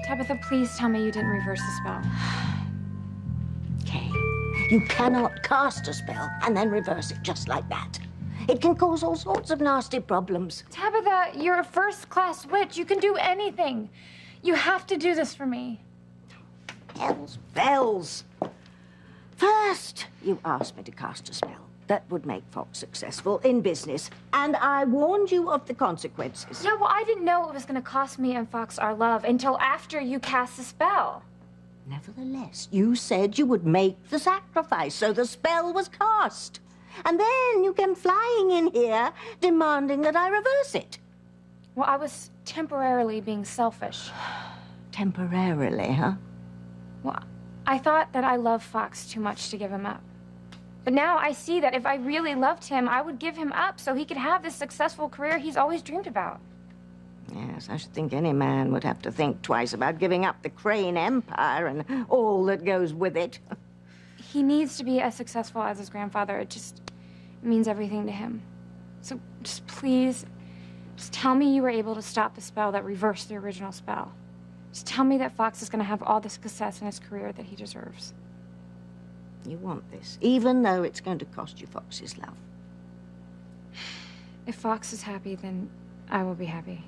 Tabitha, please tell me you didn't reverse the spell. Kay, you cannot cast a spell and then reverse it just like that. It can cause all sorts of nasty problems. Tabitha, you're a first-class witch. You can do anything. You have to do this for me. Hell's bells. First, you asked me to cast a spell that would make Fox successful in business, and I warned you of the consequences. Yeah, well, I didn't know it was going to cost me and Fox our love until after you cast the spell. Nevertheless, you said you would make the sacrifice, so the spell was cast. And then you came flying in here, demanding that I reverse it. Well, I was temporarily being selfish. Temporarily, huh? Well, I thought that I loved Fox too much to give him up. But now I see that if I really loved him, I would give him up so he could have this successful career he's always dreamed about. Yes, I should think any man would have to think twice about giving up the Crane Empire and all that goes with it. He needs to be as successful as his grandfather. It just means everything to him. So just please, just tell me you were able to stop the spell that reversed the original spell. Just tell me that Fox is going to have all the success in his career that he deserves. You want this, even though it's going to cost you Fox's love. If Fox is happy, then I will be happy.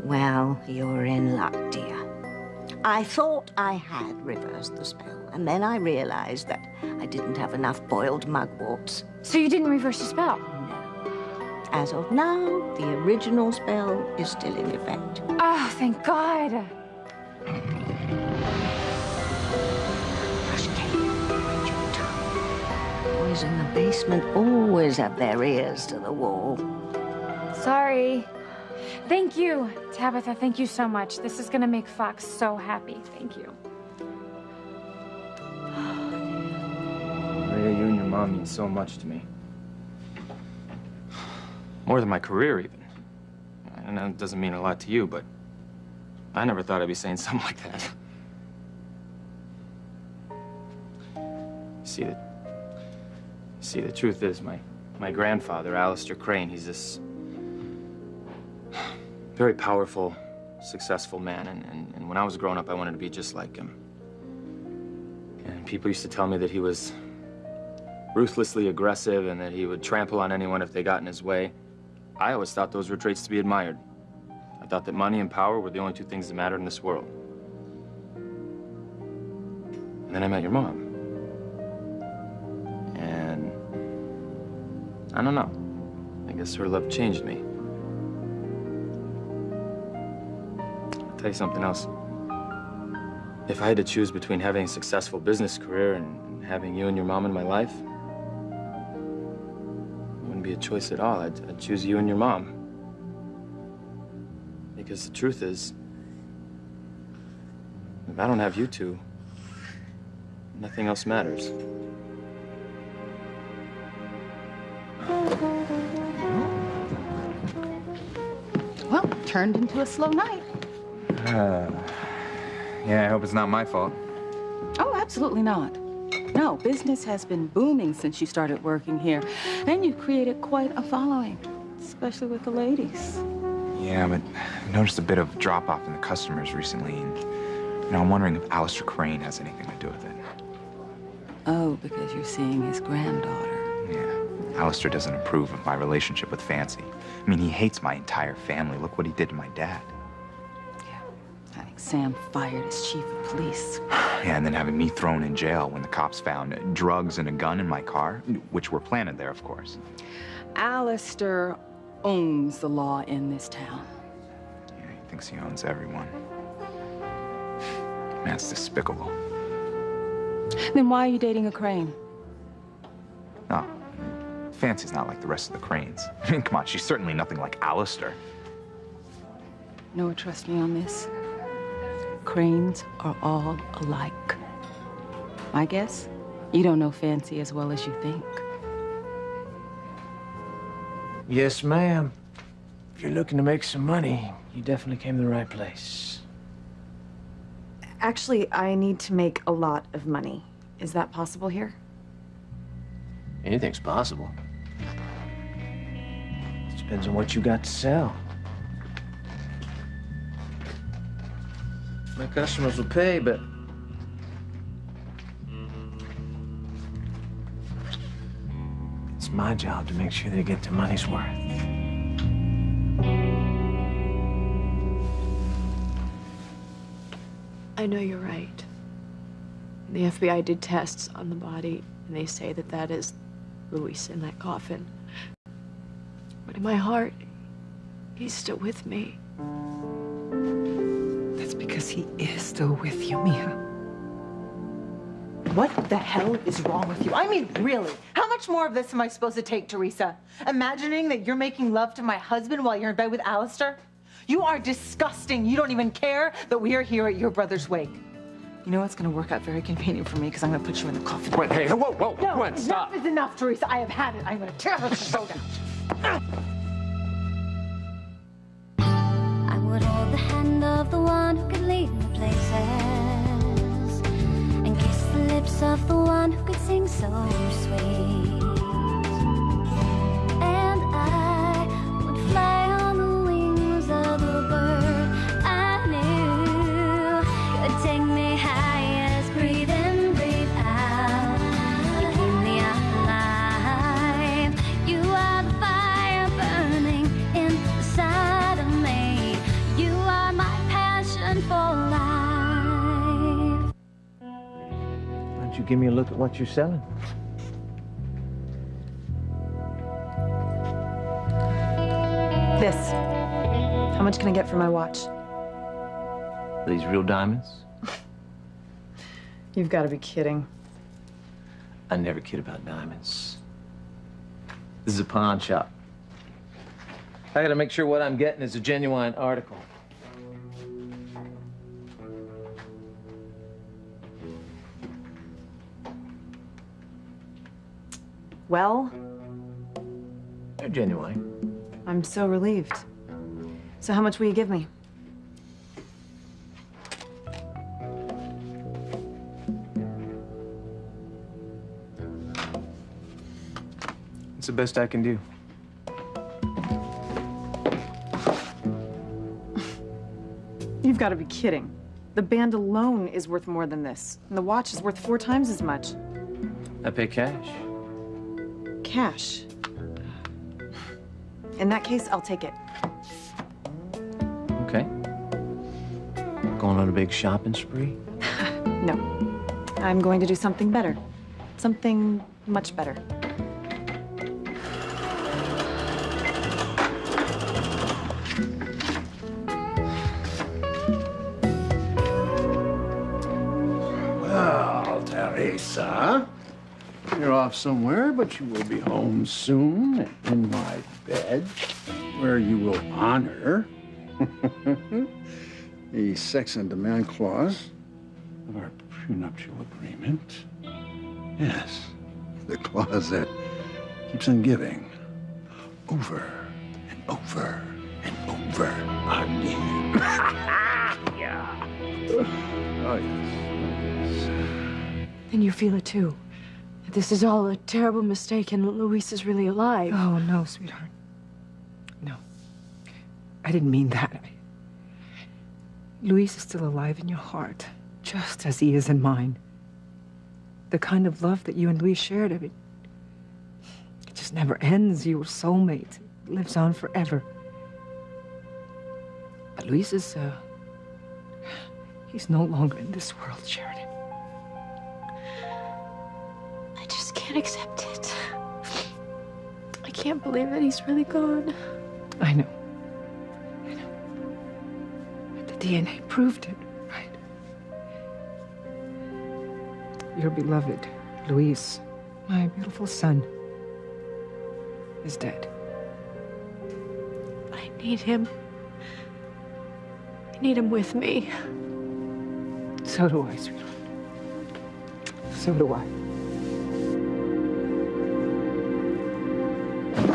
Well, you're in luck, dear. I thought I had reversed the spell, and then I realized that I didn't have enough boiled mugworts. So you didn't reverse the spell? No. As of now, the original spell is still in effect. Oh, thank God. Hush, Kate. Hold your tongue. Boys in the basement always have their ears to the wall. Sorry. Thank you, Tabitha. Thank you so much. This is going to make Fox so happy. Thank you. Maria, you and your mom mean so much to me. More than my career, even. And that doesn't mean a lot to you, but I never thought I'd be saying something like that. See, the truth is, my grandfather, Alistair Crane, he's this very powerful, successful man, and when I was growing up, I wanted to be just like him. And people used to tell me that he was ruthlessly aggressive and that he would trample on anyone if they got in his way. I always thought those were traits to be admired. I thought that money and power were the only two things that mattered in this world. And then I met your mom. And I don't know. I guess her love changed me. I'll tell you something else. If I had to choose between having a successful business career and having you and your mom in my life, it wouldn't be a choice at all. I'd choose you and your mom. Because the truth is, if I don't have you two, nothing else matters. Well, turned into a slow night. Yeah, I hope it's not my fault. Oh, absolutely not. No, business has been booming since you started working here. And you've created quite a following, especially with the ladies. Yeah, but I've noticed a bit of drop-off in the customers recently, and I'm wondering if Alistair Crane has anything to do with it. Oh, because you're seeing his granddaughter. Yeah, Alistair doesn't approve of my relationship with Fancy. I mean, he hates my entire family. Look what he did to my dad. Having Sam fired as chief of police. Yeah, and then having me thrown in jail when the cops found drugs and a gun in my car, which were planted there, of course. Alistair owns the law in this town. Yeah, he thinks he owns everyone. That's despicable. Then why are you dating a Crane? No, Fancy's not like the rest of the Cranes. I mean, come on, she's certainly nothing like Alistair. Noah, trust me on this. Cranes are all alike. My guess? You don't know Fancy as well as you think. Yes, ma'am. If you're looking to make some money, you definitely came to the right place. Actually, I need to make a lot of money. Is that possible here? Anything's possible. Depends on what you got to sell. My customers will pay, but it's my job to make sure they get their money's worth. I know you're right. The FBI did tests on the body, and they say that that is Luis in that coffin. But in my heart, he's still with me. That's because he is still with you, Mia. What the hell is wrong with you? I mean, really? How much more of this am I supposed to take, Teresa? Imagining that you're making love to my husband while you're in bed with Alistair? You are disgusting. You don't even care that we are here at your brother's wake. You know what's gonna work out very convenient for me because I'm gonna put you in the coffin. Wait, hey, whoa, No, Gwen, stop. enough is enough, Teresa. I have had it. I'm gonna tear her show down. I would hold the hand of the one who could lead me places and kiss the lips of the one who could sing so sweet. And I would fly on the wings of a bird I knew could take me highest. Breathe in, breathe out. You keep me alive. You are the fire burning inside of me. You are my passion for life. Why don't you give me a look at what you're selling? This. How much can I get for my watch? Are these real diamonds? You've got to be kidding. I never kid about diamonds. This is a pawn shop. I gotta make sure what I'm getting is a genuine article. Well, They're genuine. I'm so relieved. So how much will you give me? It's the best I can do. You've got to be kidding. The band alone is worth more than this, and the watch is worth 4 times as much. I pay cash. Cash. In that case, I'll take it. Okay. Going on a big shopping spree? No. I'm going to do something better. Something much better. Well, Teresa, you're off somewhere, but you will be home soon in my bed, where you will honor the sex and demand clause of our prenuptial agreement. Yes, the clause that keeps on giving over and over and over again. Yeah. Oh, yes. And you feel it too. That this is all a terrible mistake and Luis is really alive. Oh, no, sweetheart. No. I didn't mean that. Luis is still alive in your heart, just as he is in mine. The kind of love that you and Luis shared, I mean, it just never ends. You were soulmates. It lives on forever. But Luis is, he's no longer in this world, Sheridan. I just can't accept it. I can't believe that he's really gone. I know. But the DNA proved it, right? Your beloved Luis, my beautiful son, is dead. I need him. I need him with me. So do I, sweetheart. So do I.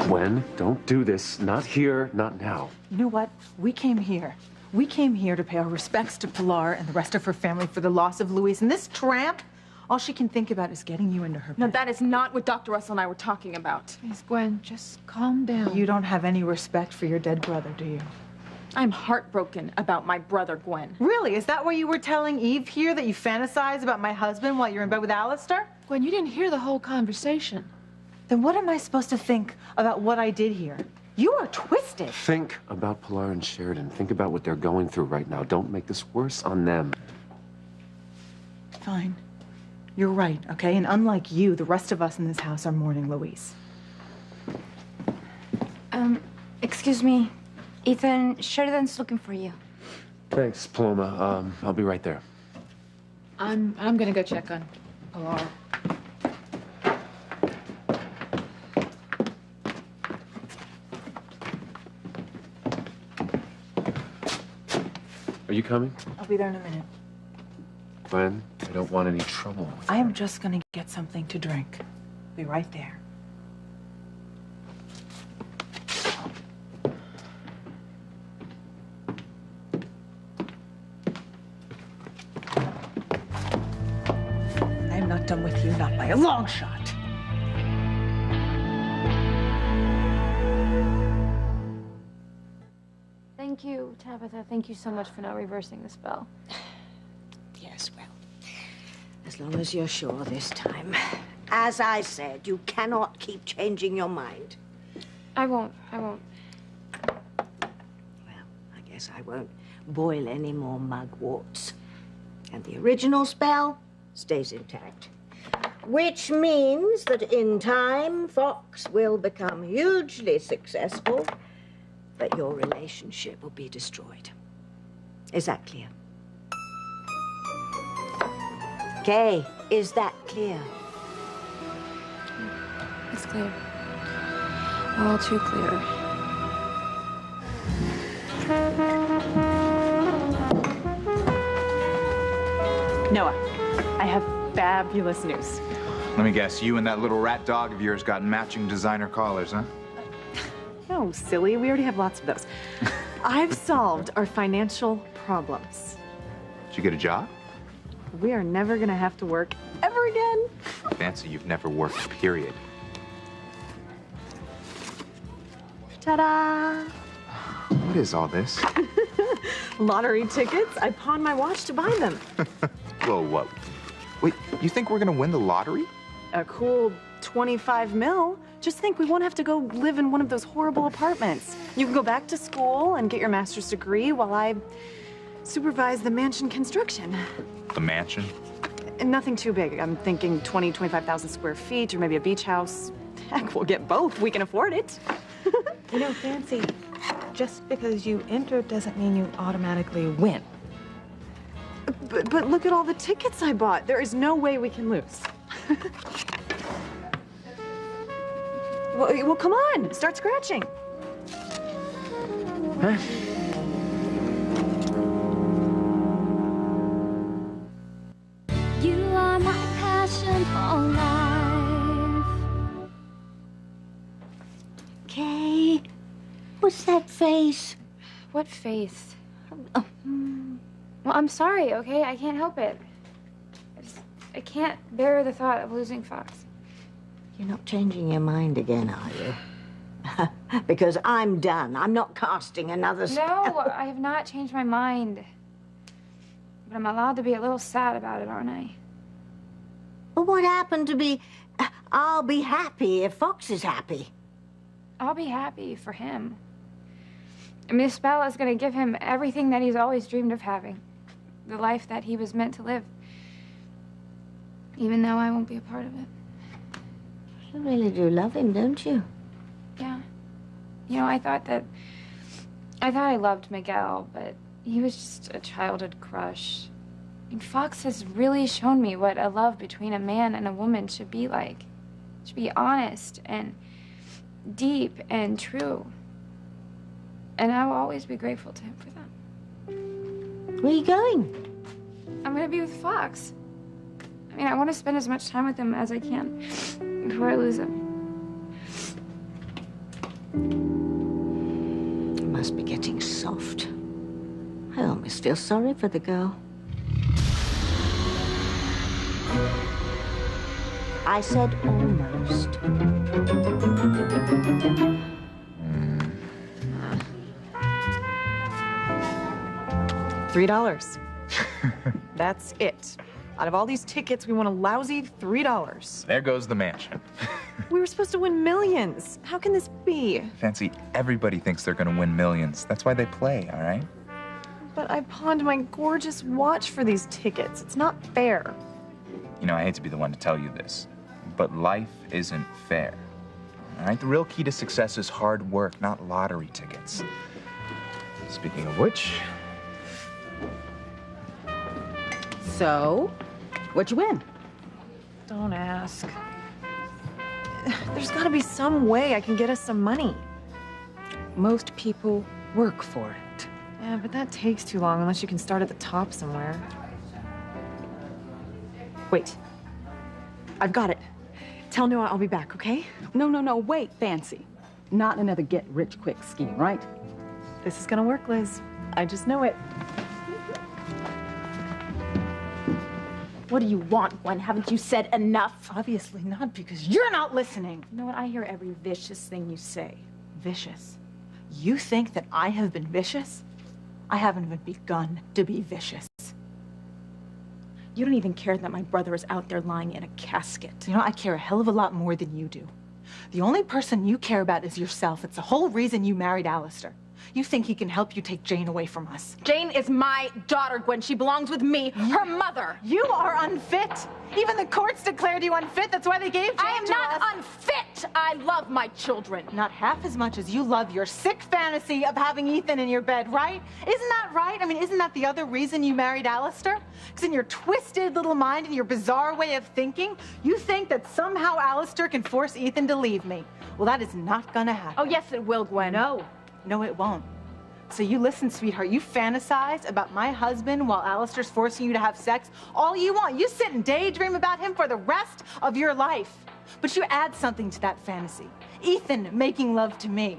Gwen, don't do this. Not here, not now. You know what? We came here. We came here to pay our respects to Pilar and the rest of her family for the loss of Luis. And this tramp, all she can think about is getting you into her No, bed. that is not what Dr. Russell and I were talking about. Please, Gwen, just calm down. You don't have any respect for your dead brother, do you? I'm heartbroken about my brother, Gwen. Really? Is that why you were telling Eve here that you fantasize about my husband while you're in bed with Alistair? Gwen, you didn't hear the whole conversation. Then what am I supposed to think about what I did here? You are twisted. Think about Pilar and Sheridan. Think about what they're going through right now. Don't make this worse on them. Fine. You're right, okay? And unlike you, the rest of us in this house are mourning Louise. Excuse me. Ethan, Sheridan's looking for you. Thanks, Paloma. I'll be right there. I'm gonna go check on Pilar. Are you coming? I'll be there in a minute. Gwen, I don't want any trouble. I am just gonna get something to drink. Be right there. I am not done with you, not by a long shot. Thank you, Tabitha. Thank you so much for not reversing the spell. Yes, well, as long as you're sure this time. As I said, you cannot keep changing your mind. I won't. Well, I guess I won't boil any more mugworts. And the original spell stays intact. Which means that in time, Fox will become hugely successful, but your relationship will be destroyed. Is that clear? Kay, is that clear? It's clear. All too clear. Noah, I have fabulous news. Let me guess, you and that little rat dog of yours got matching designer collars, huh? No, silly. We already have lots of those. I've solved our financial problems. Did you get a job? We are never gonna have to work ever again. Fancy, you've never worked, period. Ta-da! What is all this? Lottery tickets. I pawned my watch to buy them. Whoa, whoa. Wait, you think we're gonna win the lottery? A cool 25 mil. Just think, we won't have to go live in one of those horrible apartments. You can go back to school and get your master's degree while I supervise the mansion construction. The mansion? And nothing too big. I'm thinking 20, 25,000 square feet, or maybe a beach house. Heck, we'll get both. We can afford it. You know, Fancy, just because you enter doesn't mean you automatically win. But look at all the tickets I bought. There is no way we can lose. Well, come on. Start scratching. Huh? You are my passion for life. Kay, what's that face? What face? Well, I'm sorry, okay? I can't help it. I can't bear the thought of losing Fox. You're not changing your mind again, are you? Because I'm done. I'm not casting another spell. No, I have not changed my mind. But I'm allowed to be a little sad about it, aren't I? Well, what happened to be... I'll be happy if Fox is happy. I'll be happy for him. I mean, this spell is going to give him everything that he's always dreamed of having. The life that he was meant to live. Even though I won't be a part of it. You really do love him, don't you? Yeah. You know, I thought I loved Miguel, but he was just a childhood crush. And Fox has really shown me what a love between a man and a woman should be like. It should be honest and deep and true. And I will always be grateful to him for that. Where are you going? I'm gonna be with Fox. I mean, I want to spend as much time with him as I can before I lose him. It must be getting soft. I almost feel sorry for the girl. I said almost. $3. That's it. Out of all these tickets, we want a lousy $3. There goes the mansion. We were supposed to win millions. How can this be? Fancy, everybody thinks they're gonna win millions. That's why they play, all right? But I pawned my gorgeous watch for these tickets. It's not fair. You know, I hate to be the one to tell you this, but life isn't fair. All right? The real key to success is hard work, not lottery tickets. Speaking of which... So, what'd you win? Don't ask. There's gotta be some way I can get us some money. Most people work for it. Yeah, but that takes too long unless you can start at the top somewhere. Wait. I've got it. Tell Noah I'll be back, okay? No, wait, Fancy. Not another get-rich-quick scheme, right? This is gonna work, Liz. I just know it. What do you want, Gwen? Haven't you said enough? Obviously not, because you're not listening. You know what? I hear every vicious thing you say. Vicious? You think that I have been vicious? I haven't even begun to be vicious. You don't even care that my brother is out there lying in a casket. You know, I care a hell of a lot more than you do. The only person you care about is yourself. It's the whole reason you married Alistair. You think he can help you take Jane away from us. Jane is my daughter, Gwen. She belongs with me, her mother. You are unfit. Even the courts declared you unfit. That's why they gave Jane to us. I am not unfit. I love my children. Not half as much as you love your sick fantasy of having Ethan in your bed, right? Isn't that right? I mean, isn't that the other reason you married Alistair? Because in your twisted little mind and your bizarre way of thinking, you think that somehow Alistair can force Ethan to leave me. Well, that is not gonna happen. Oh, yes, it will, Gwen. No, it won't. So you listen, sweetheart. You fantasize about my husband while Alistair's forcing you to have sex all you want. You sit and daydream about him for the rest of your life. But you add something to that fantasy. Ethan making love to me.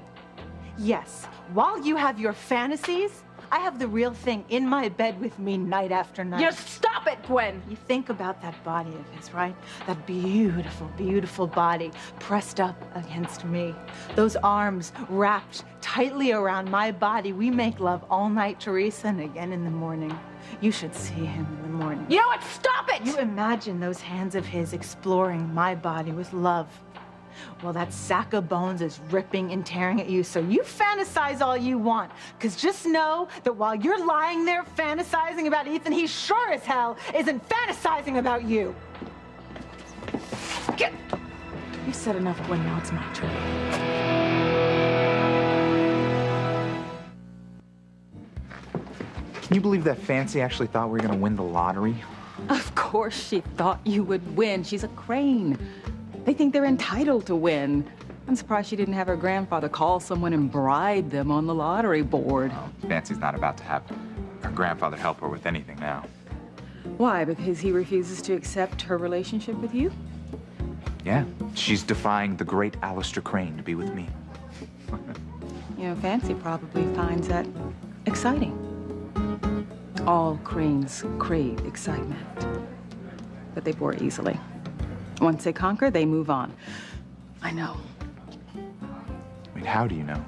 Yes, while you have your fantasies, I have the real thing in my bed with me night after night. Just stop it, Gwen! You think about that body of his, right? That beautiful, beautiful body pressed up against me. Those arms wrapped tightly around my body. We make love all night, Teresa, and again in the morning. You should see him in the morning. You know what? Stop it! You imagine those hands of his exploring my body with love. Well, that sack of bones is ripping and tearing at you, so you fantasize all you want. Because just know that while you're lying there fantasizing about Ethan, he sure as hell isn't fantasizing about you. Get! You said enough, Gwen. Now it's my turn. Can you believe that Fancy actually thought we were gonna win the lottery? Of course she thought you would win. She's a Crane. They think they're entitled to win. I'm surprised she didn't have her grandfather call someone and bribe them on the lottery board. Well, Fancy's not about to have her grandfather help her with anything now. Why? Because he refuses to accept her relationship with you? Yeah, she's defying the great Alistair Crane to be with me. You know, Fancy probably finds that exciting. All Cranes crave excitement, but they bore easily. Once they conquer, they move on. I know. Wait, how do you know?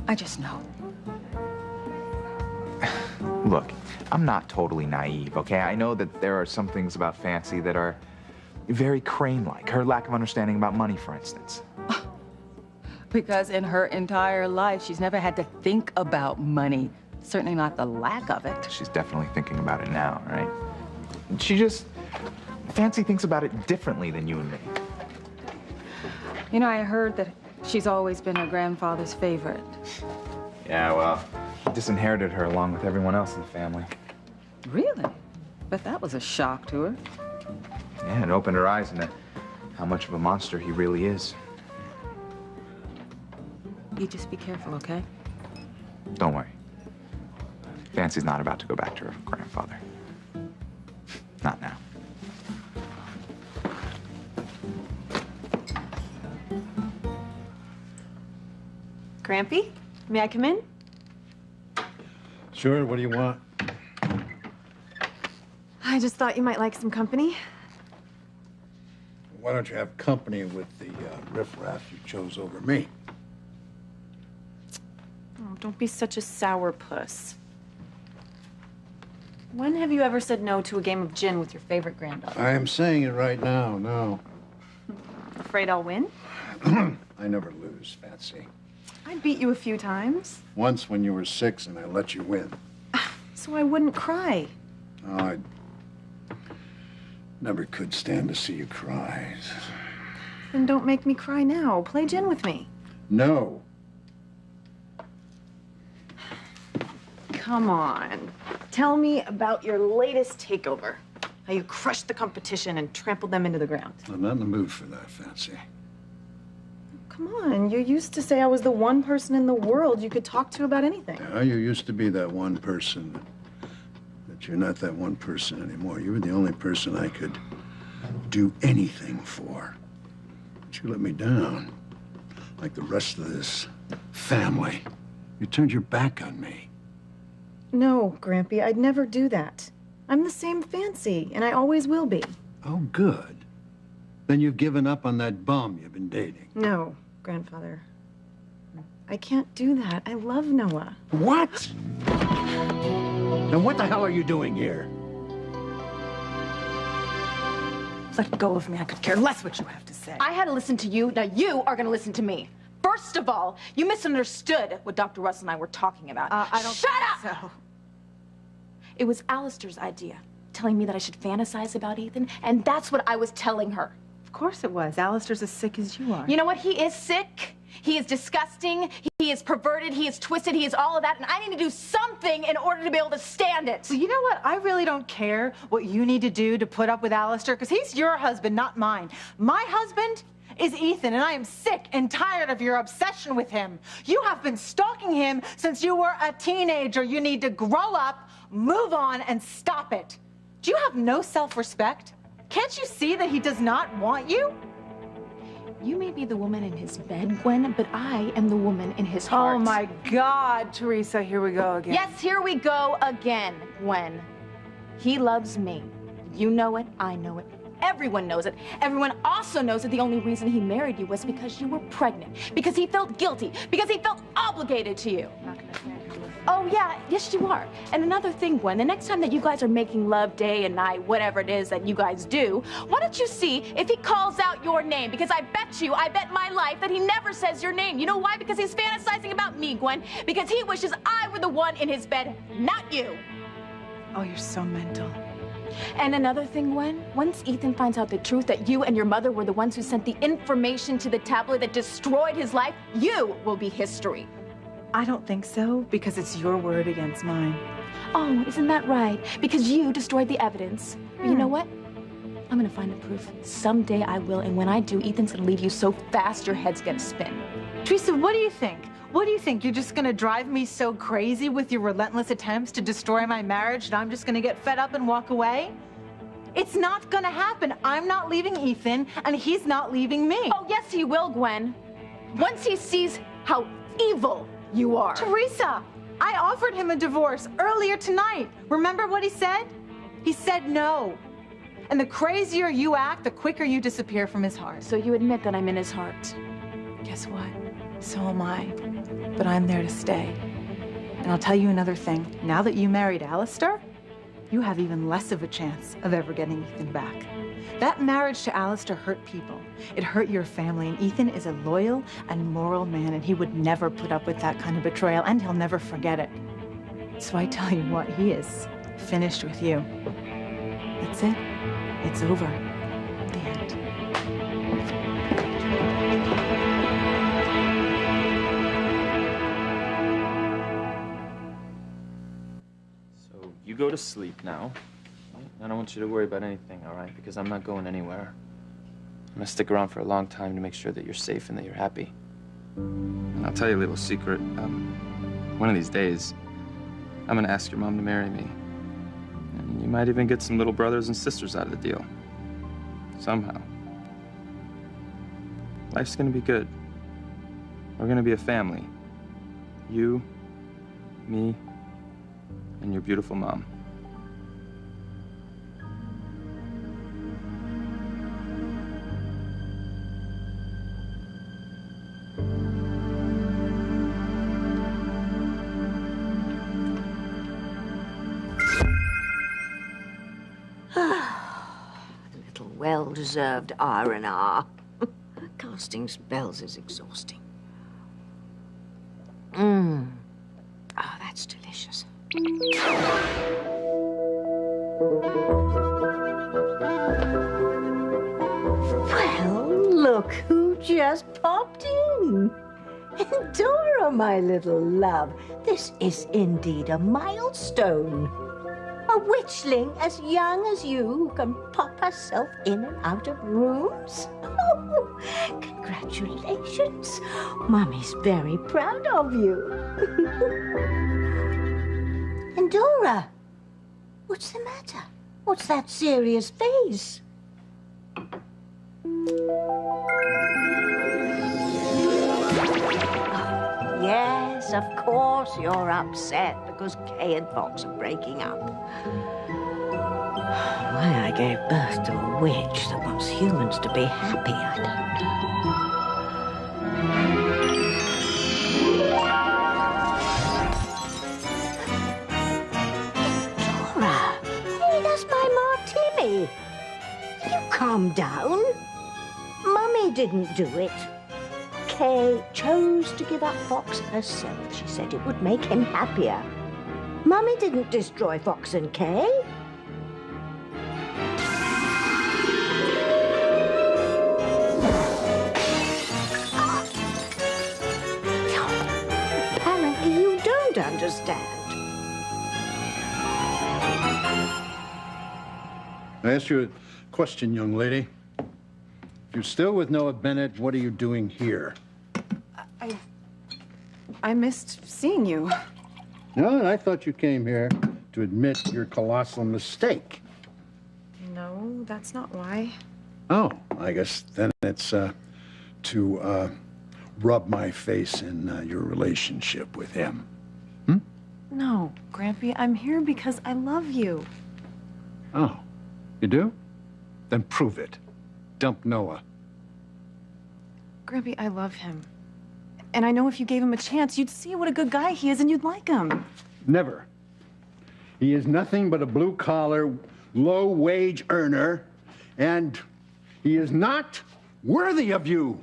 I just know. Look, I'm not totally naive, okay? I know that there are some things about Fancy that are very Crane-like. Her lack of understanding about money, for instance. Because in her entire life, she's never had to think about money. Certainly not the lack of it. She's definitely thinking about it now, right? Fancy thinks about it differently than you and me. You know, I heard that she's always been her grandfather's favorite. Yeah, well, he disinherited her along with everyone else in the family. Really? But that was a shock to her. Yeah, it opened her eyes into how much of a monster he really is. You just be careful, okay? Don't worry. Fancy's not about to go back to her grandfather. Not now. Grampy, may I come in? Sure, what do you want? I just thought you might like some company. Why don't you have company with the riffraff you chose over me? Oh, don't be such a sourpuss. When have you ever said no to a game of gin with your favorite granddaughter? I am saying it right now, no. Afraid I'll win? I never lose, Fancy. I beat you a few times. Once when you were 6 and I let you win. So I wouldn't cry. Oh, I never could stand to see you cry. Then don't make me cry now. Play gin with me. No. Come on. Tell me about your latest takeover. How you crushed the competition and trampled them into the ground. I'm not in the mood for that, Fancy. Come on. You used to say I was the one person in the world you could talk to about anything. Yeah, you used to be that one person, but you're not that one person anymore. You were the only person I could do anything for. But you let me down, like the rest of this family. You turned your back on me. No, Grampy, I'd never do that. I'm the same Fancy, and I always will be. Oh, good. Then you've given up on that bum you've been dating. No, Grandfather. I can't do that. I love Noah. What? Now what the hell are you doing here? Let go of me. I could care less what you have to say. I had to listen to you. Now you are going to listen to me. First of all, you misunderstood what Dr. Russell and I were talking about. I don't Shut think up! so. It was Alistair's idea, telling me that I should fantasize about Ethan, and that's what I was telling her. Of course it was. Alistair's as sick as you are. You know what? He is sick. He is disgusting. He is perverted. He is twisted. He is all of that, and I need to do something in order to be able to stand it. Well, you know what? I really don't care what you need to do to put up with Alistair, because he's your husband, not mine. My husband is Ethan, and I am sick and tired of your obsession with him. You have been stalking him since you were a teenager. You need to grow up, move on, and stop it. Do you have no self-respect? Can't you see that he does not want you? You may be the woman in his bed, Gwen, but I am the woman in his heart. Oh, my God, Teresa, here we go again. Yes, here we go again, Gwen. He loves me. You know it. I know it. Everyone knows it. Everyone also knows that the only reason he married you was because you were pregnant, because he felt guilty, because he felt obligated to you. Oh, yeah, yes, you are. And another thing, Gwen, the next time that you guys are making love day and night, whatever it is that you guys do, why don't you see if he calls out your name? Because I bet my life that he never says your name. You know why? Because he's fantasizing about me, Gwen. Because he wishes I were the one in his bed, not you. Oh, you're so mental. And another thing, Gwen, once Ethan finds out the truth that you and your mother were the ones who sent the information to the tabloid that destroyed his life, you will be history. I don't think so, because it's your word against mine. Oh, isn't that right? Because you destroyed the evidence. But you know what? I'm gonna find the proof. Someday I will, and when I do, Ethan's gonna leave you so fast your head's gonna spin. Teresa, what do you think? What do you think? You're just gonna drive me so crazy with your relentless attempts to destroy my marriage that I'm just gonna get fed up and walk away? It's not gonna happen. I'm not leaving Ethan, and he's not leaving me. Oh, yes, he will, Gwen. Once he sees how evil you are. Teresa, I offered him a divorce earlier tonight. Remember what he said? He said no. And the crazier you act, the quicker you disappear from his heart. So you admit that I'm in his heart. Guess what? So am I. But I'm there to stay. And I'll tell you another thing. Now that you married Alistair, you have even less of a chance of ever getting Ethan back. That marriage to Alistair hurt people. It hurt your family, and Ethan is a loyal and moral man, and he would never put up with that kind of betrayal, and he'll never forget it. So I tell you what, he is finished with you. That's it. It's over. The end. So you go to sleep now. I don't want you to worry about anything, all right? Because I'm not going anywhere. I'm gonna stick around for a long time to make sure that you're safe and that you're happy. And I'll tell you a little secret. One of these days, I'm gonna ask your mom to marry me. And you might even get some little brothers and sisters out of the deal. Somehow. Life's gonna be good. We're gonna be a family. You, me, and your beautiful mom. well-deserved R&R. Casting spells is exhausting. Oh, that's delicious. Well, look who just popped in. Dora, my little love, this is indeed a milestone. A witchling as young as you who can pop herself in and out of rooms. Oh, congratulations. Mummy's very proud of you. And Dora, what's the matter? What's that serious face? Yes, of course you're upset because Kay and Fox are breaking up. Why I gave birth to a witch that wants humans to be happy, I don't know. Dora, hey, that's my martini. You calm down. Mummy didn't do it. Kay chose to give up Fox herself. She said it would make him happier. Mummy didn't destroy Fox and Kay. Apparently you don't understand. I asked you a question, young lady. If you're still with Noah Bennett, what are you doing here? I missed seeing you. No, I thought you came here to admit your colossal mistake. No, that's not why. Oh, I guess then it's to rub my face in your relationship with him. No, Grampy, I'm here because I love you. Oh, you do? Then prove it. Dump Noah. Grampy, I love him. And I know if you gave him a chance, you'd see what a good guy he is and you'd like him. Never. He is nothing but a blue-collar, low-wage earner, and he is not worthy of you.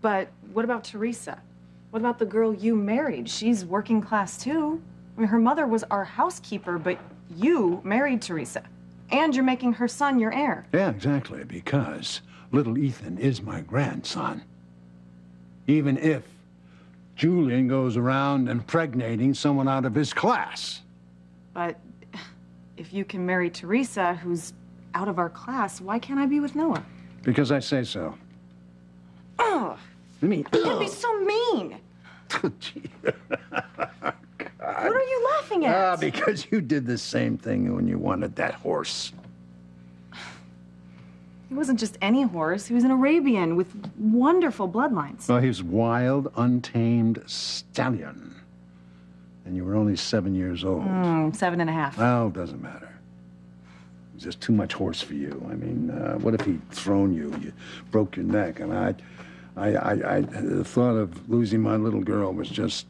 But what about Teresa? What about the girl you married? She's working class too. I mean, her mother was our housekeeper, but you married Teresa. And you're making her son your heir. Yeah, exactly, because little Ethan is my grandson. Even if Julian goes around impregnating someone out of his class. But if you can marry Teresa, who's out of our class, why can't I be with Noah? Because I say so. Ugh! I mean, You'd be so mean! What are you laughing at? Because you did the same thing when you wanted that horse. He wasn't just any horse. He was an Arabian with wonderful bloodlines. Well, he was wild, untamed stallion. And you were only 7 years old. 7.5. Well, doesn't matter. He's just too much horse for you. I mean, what if he'd thrown you? You broke your neck. And the thought of losing my little girl was just,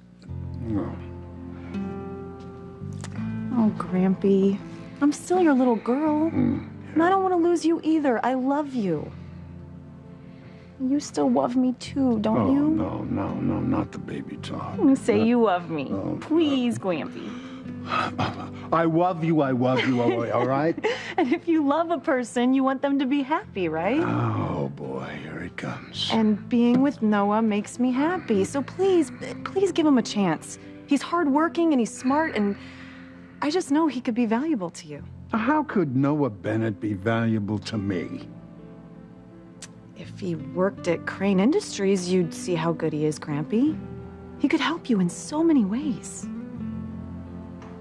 Oh, Grampy. I'm still your little girl. And I don't want to lose you either. I love you. You still love me too, don't you? No, not the baby talk. Say you love me. Please, Grampy. I love you, all right? And if you love a person, you want them to be happy, right? Oh, boy, here it comes. And being with Noah makes me happy. So please give him a chance. He's hardworking and he's smart, and I just know he could be valuable to you. How could Noah Bennett be valuable to me? If he worked at Crane Industries, you'd see how good he is, Grampy. He could help you in so many ways.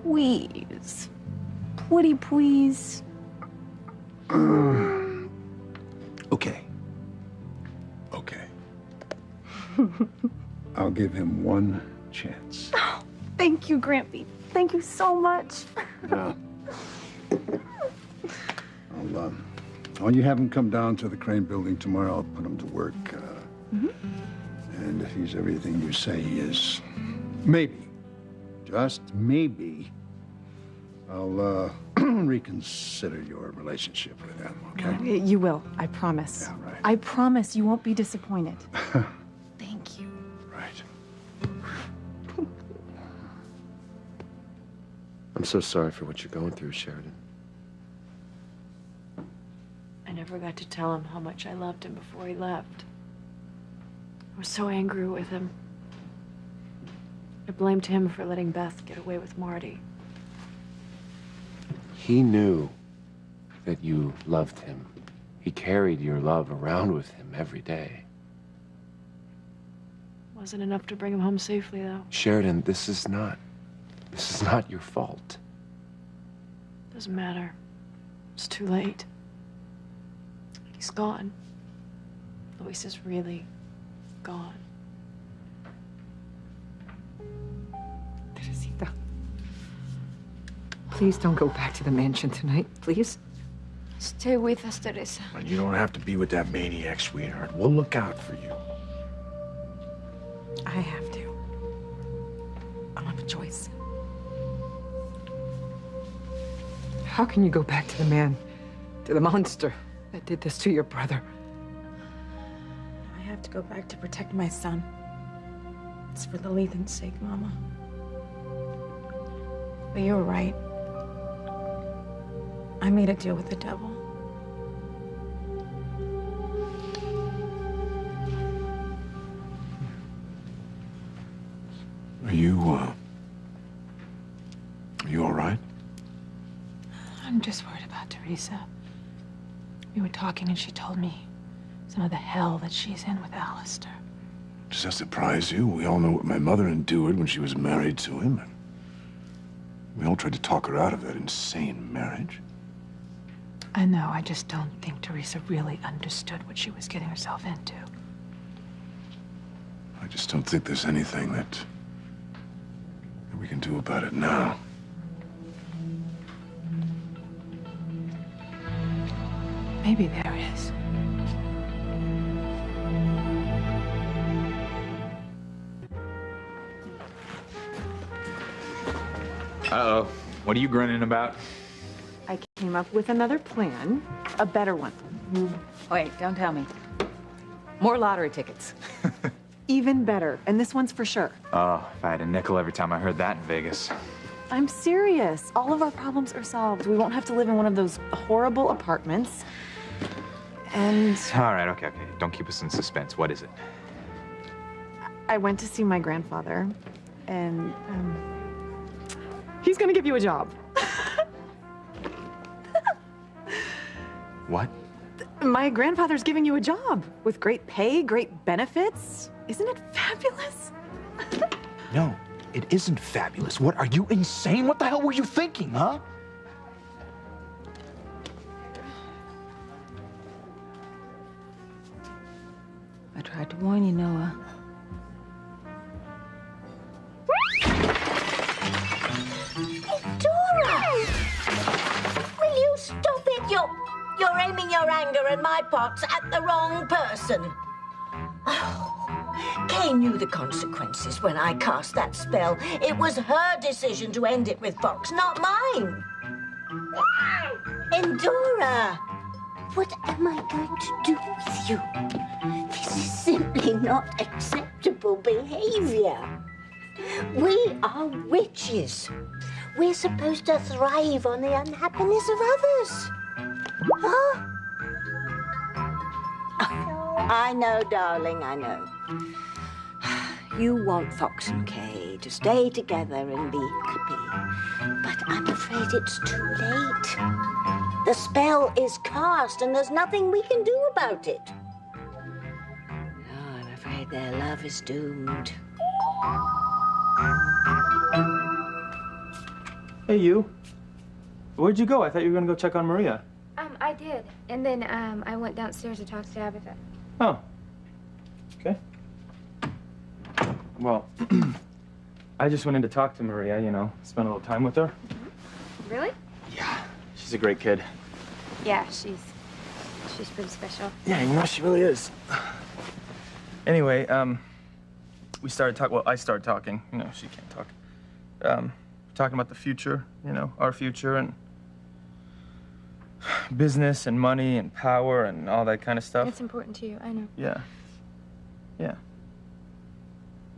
Please. Pretty please. Okay. I'll give him one chance. Oh, thank you, Grampy. Thank you so much. Yeah. I'll you have him come down to the Crane building tomorrow. I'll put him to work. And if he's everything you say he is, maybe, just maybe, I'll reconsider your relationship with him, okay? You will, I promise. Yeah, right. I promise you won't be disappointed. Thank you. Right. I'm so sorry for what you're going through, Sheridan. I never got to tell him how much I loved him before he left. I was so angry with him. I blamed him for letting Beth get away with Marty. He knew that you loved him. He carried your love around with him every day. Wasn't enough to bring him home safely, though. Sheridan, this is not your fault. Doesn't matter. It's too late. He's gone. Luis is really gone. Teresita, please don't go back to the mansion tonight, please. Stay with us, Teresa. And you don't have to be with that maniac, sweetheart. We'll look out for you. I have to. I don't have a choice. How can you go back to the man, to the monster that did this to your brother? I have to go back to protect my son. It's for the Lethan's sake, Mama. But you were right. I made a deal with the devil. Are you all right? I'm just worried about Teresa. We were talking and she told me some of the hell that she's in with Alistair. Does that surprise you? We all know what my mother endured when she was married to him. We all tried to talk her out of that insane marriage. I know, I just don't think Teresa really understood what she was getting herself into. I just don't think there's anything that we can do about it now. Maybe there is. Uh-oh. What are you grinning about? I came up with another plan, a better one. Wait, don't tell me. More lottery tickets. Even better, and this one's for sure. Oh, if I had a nickel every time I heard that in Vegas. I'm serious. All of our problems are solved. We won't have to live in one of those horrible apartments. And All right, okay. Don't keep us in suspense. What is it? I went to see my grandfather, and he's gonna give you a job. What? My grandfather's giving you a job with great pay, great benefits. Isn't it fabulous? No, it isn't fabulous. What, are you insane? What the hell were you thinking, huh? I tried to warn you, Noah. Dora! Will you stop it? You're aiming your anger and my pots at the wrong person. Oh, Kay knew the consequences when I cast that spell. It was her decision to end it with Fox, not mine. And Dora, what am I going to do with you? This is simply not acceptable behavior. We are witches. We're supposed to thrive on the unhappiness of others. Huh? I know, darling, I know. You want Fox and Kay to stay together and be happy. But I'm afraid it's too late. The spell is cast and there's nothing we can do about it. Oh, I'm afraid their love is doomed. Hey, you. Where'd you go? I thought you were gonna go check on Maria. I did. And then, I went downstairs to talk to Tabitha. Oh. Okay. Well, I just went in to talk to Maria, you know, spend a little time with her. Really? Yeah. She's a great kid. Yeah, she's pretty special. Yeah, you know, she really is. Anyway, we started talking. Well, I started talking. You know, she can't talk. talking about the future, you know, our future, and business and money and power and all that kind of stuff. It's important to you, I know. Yeah. Yeah.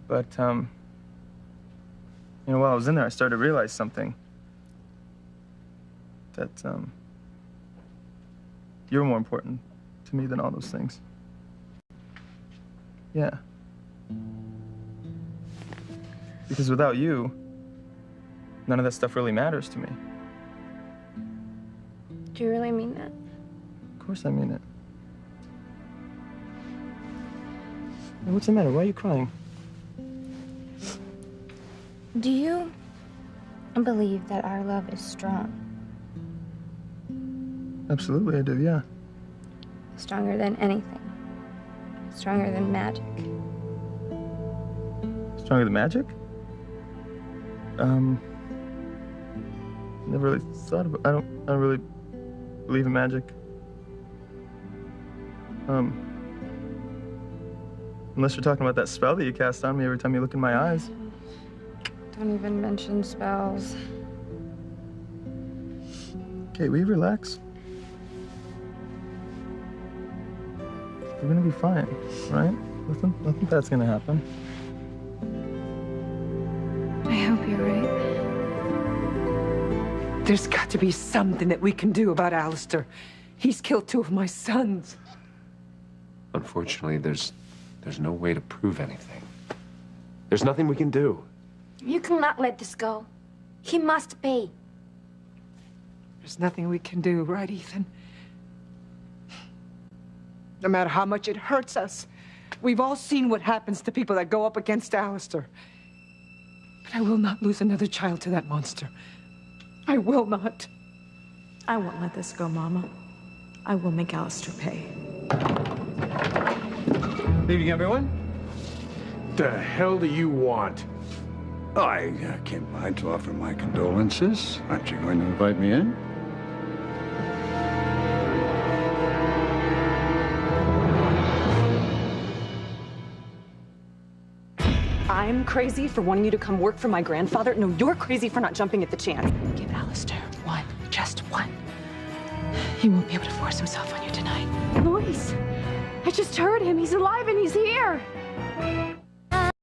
But, you know, while I was in there, I started to realize something. That, you're more important to me than all those things. Yeah. Because without you, none of that stuff really matters to me. Do you really mean that? Of course I mean it. Hey, what's the matter? Why are you crying? Do you believe that our love is strong? Absolutely, I do, yeah. Stronger than anything. Stronger than magic. Stronger than magic? Never really thought about. I don't really believe in magic. Unless you're talking about that spell that you cast on me every time you look in my eyes. Don't even mention spells. Okay, will you relax? We're gonna be fine, right? Nothing bad's gonna happen. I hope you're right. There's got to be something that we can do about Alistair. He's killed 2 of my sons. Unfortunately, there's no way to prove anything. There's nothing we can do. You cannot let this go. He must pay. There's nothing we can do, right, Ethan? No matter how much it hurts us, we've all seen what happens to people that go up against Alistair. But I will not lose another child to that monster. I will not. I won't let this go, Mama. I will make Alistair pay. Good evening, everyone. The hell do you want? I came by to offer my condolences. Aren't you going to invite me in? I'm crazy for wanting you to come work for my grandfather. No, you're crazy for not jumping at the chance. Give Alistair one, just one. He won't be able to force himself on you tonight. Luis, I just heard him. He's alive and he's here.